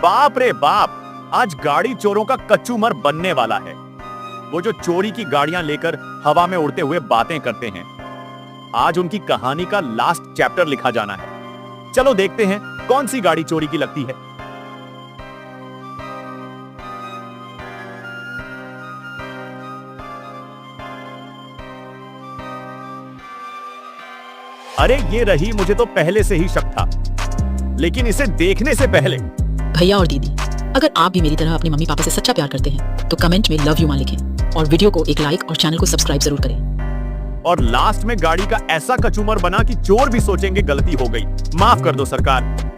बाप रे बाप, आज गाड़ी चोरों का कच्चूमर बनने वाला है। वो जो चोरी की गाड़ियां लेकर हवा में उड़ते हुए बातें करते हैं, आज उनकी कहानी का लास्ट चैप्टर लिखा जाना है। चलो देखते हैं कौन सी गाड़ी चोरी की लगती है। अरे ये रही, मुझे तो पहले से ही शक था, लेकिन इसे देखने से पहले। भैया और दीदी, अगर आप भी मेरी तरह अपने मम्मी पापा से सच्चा प्यार करते हैं तो कमेंट में लव यू मां लिखें और वीडियो को एक लाइक और चैनल को सब्सक्राइब जरूर करें। और लास्ट में गाड़ी का ऐसा कचूमर बना कि चोर भी सोचेंगे गलती हो गई। माफ कर दो सरकार।